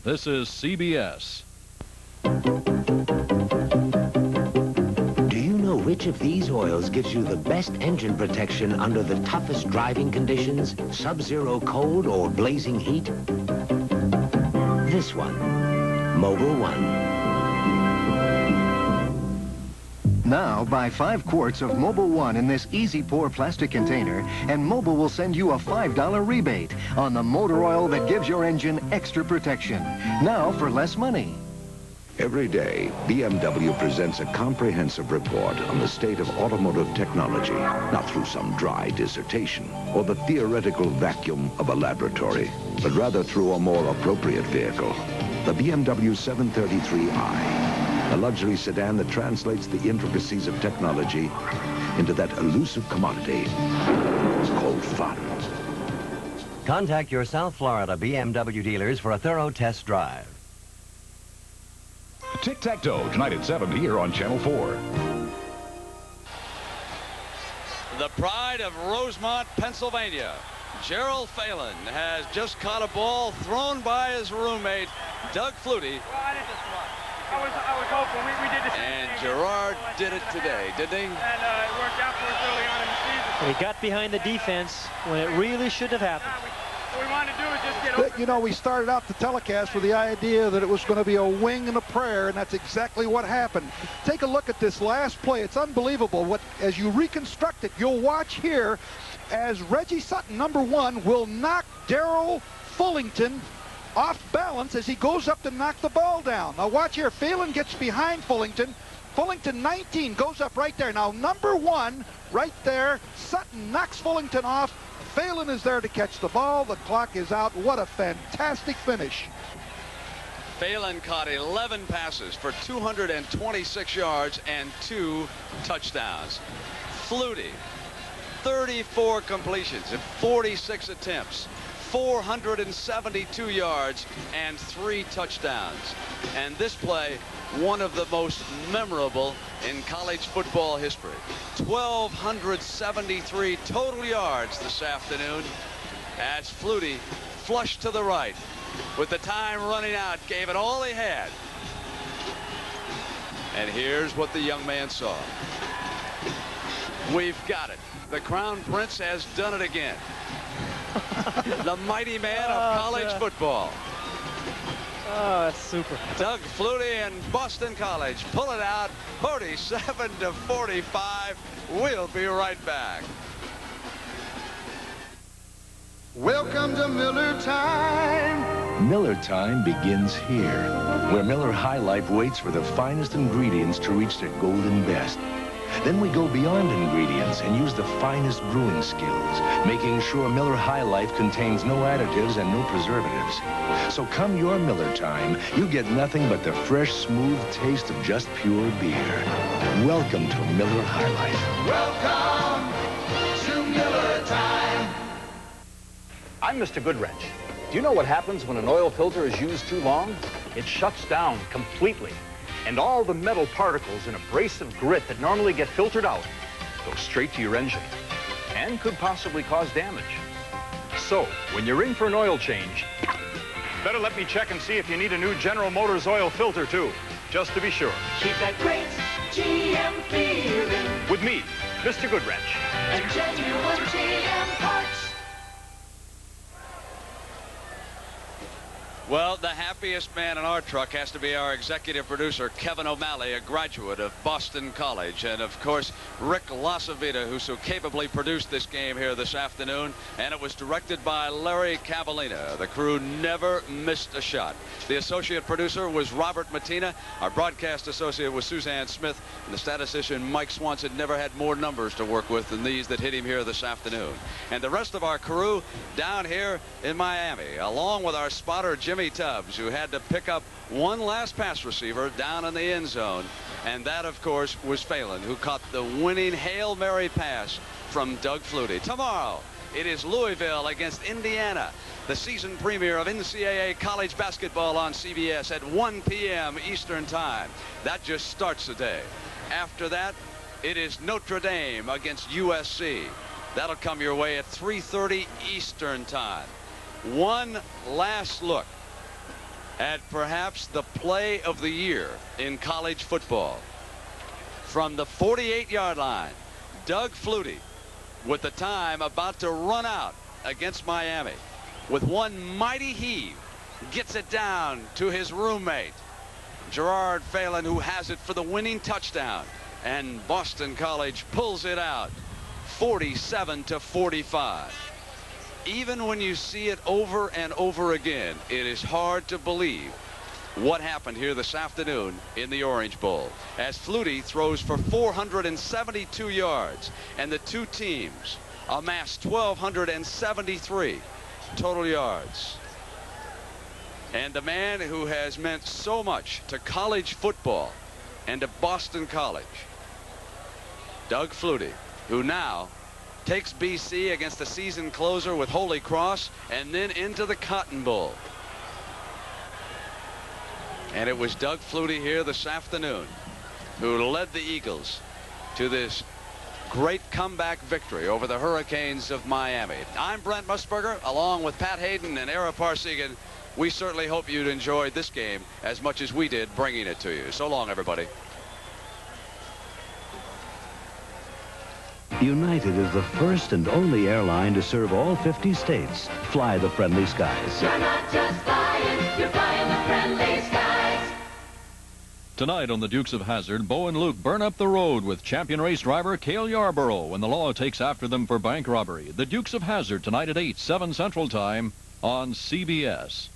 This is CBS. Do you know which of these oils gives you the best engine protection under the toughest driving conditions, sub-zero cold or blazing heat? This one, Mobil 1. Now, buy 5 quarts of Mobil 1 in this easy-pour plastic container, and Mobil will send you a $5 rebate on the motor oil that gives your engine extra protection. Now for less money. Every day, BMW presents a comprehensive report on the state of automotive technology, not through some dry dissertation or the theoretical vacuum of a laboratory, but rather through a more appropriate vehicle, the BMW 733i, a luxury sedan that translates the intricacies of technology into that elusive commodity called fun. Contact your South Florida BMW dealers for a thorough test drive. Tic Tac Dough, tonight at 7 here on Channel 4. The pride of Rosemont, Pennsylvania. Gerald Phelan has just caught a ball thrown by his roommate, Doug Flutie. Well, I was hoping we did this. And Gerard did it today, didn't he? And it worked out for us early on in the season. He got behind the defense when it really should have happened. What we wanted to do is just get over. You know, we started out the telecast with the idea that it was going to be a wing and a prayer, and that's exactly what happened. Take a look at this last play. It's unbelievable. As you reconstruct it, you'll watch here as Reggie Sutton, number 1, will knock Darrell Fullington off balance as he goes up to knock the ball down. Now watch here. Phelan gets behind Fullington. Fullington, 19, goes up right there. Now number 1 right there. Sutton knocks Fullington off. Phelan is there to catch the ball. The clock is out. What a fantastic finish. Phelan caught 11 passes for 226 yards and 2 touchdowns. Flutie, 34 completions in 46 attempts, 472 yards and 3 touchdowns. And this play, one of the most memorable in college football history. 1,273 total yards this afternoon as Flutie flushed to the right with the time running out, gave it all he had. And here's what the young man saw. We've got it. The Crown Prince has done it again. The mighty man of college football. Oh, that's super. Doug Flutie and Boston College pull it out 47-45. We'll be right back. Welcome to Miller Time. Miller Time begins here, where Miller High Life waits for the finest ingredients to reach their golden best. Then we go beyond ingredients and use the finest brewing skills, making sure Miller High Life contains no additives and no preservatives. So come your Miller time, you get nothing but the fresh, smooth taste of just pure beer. Welcome to Miller High Life. Welcome to Miller Time. I'm Mr. Goodwrench. Do you know what happens when an oil filter is used too long? It shuts down completely. And all the metal particles in abrasive grit that normally get filtered out go straight to your engine and could possibly cause damage. So, when you're in for an oil change, better let me check and see if you need a new General Motors oil filter too, just to be sure. Keep that great GM feeling. With me, Mr. Goodwrench. And genuine GM parts. Well, the happiest man in our truck has to be our executive producer, Kevin O'Malley, a graduate of Boston College. And, of course, Rick Lasavita, who so capably produced this game here this afternoon. And it was directed by Larry Cavallina. The crew never missed a shot. The associate producer was Robert Mattina. Our broadcast associate was Suzanne Smith. And the statistician, Mike Swanson, never had more numbers to work with than these that hit him here this afternoon. And the rest of our crew down here in Miami, along with our spotter, Jimmy Tubbs, who had to pick up one last pass receiver down in the end zone. And that, of course, was Phelan, who caught the winning Hail Mary pass from Doug Flutie. Tomorrow, it is Louisville against Indiana, the season premiere of NCAA college basketball on CBS at 1 p.m. Eastern Time. That just starts the day. After that, it is Notre Dame against USC. That'll come your way at 3:30 Eastern Time. One last look at perhaps the play of the year in college football. From the 48-yard line, Doug Flutie, with the time about to run out against Miami, with one mighty heave, gets it down to his roommate, Gerard Phelan, who has it for the winning touchdown. And Boston College pulls it out 47-45. Even when you see it over and over again, it is hard to believe what happened here this afternoon in the Orange Bowl, as Flutie throws for 472 yards, and the two teams amass 1,273 total yards. And the man who has meant so much to college football and to Boston College, Doug Flutie, who now takes BC against the season closer with Holy Cross and then into the Cotton Bowl. And it was Doug Flutie here this afternoon who led the Eagles to this great comeback victory over the Hurricanes of Miami. I'm Brent Musburger, along with Pat Hayden and Ara Parsegan. We certainly hope you'd enjoyed this game as much as we did bringing it to you. So long, everybody. United is the first and only airline to serve all 50 states. Fly the friendly skies. You're not just flying, you're flying the friendly skies. Tonight on the Dukes of Hazzard, Bo and Luke burn up the road with champion race driver Cale Yarborough when the law takes after them for bank robbery. The Dukes of Hazzard tonight at 8, 7 Central Time on CBS.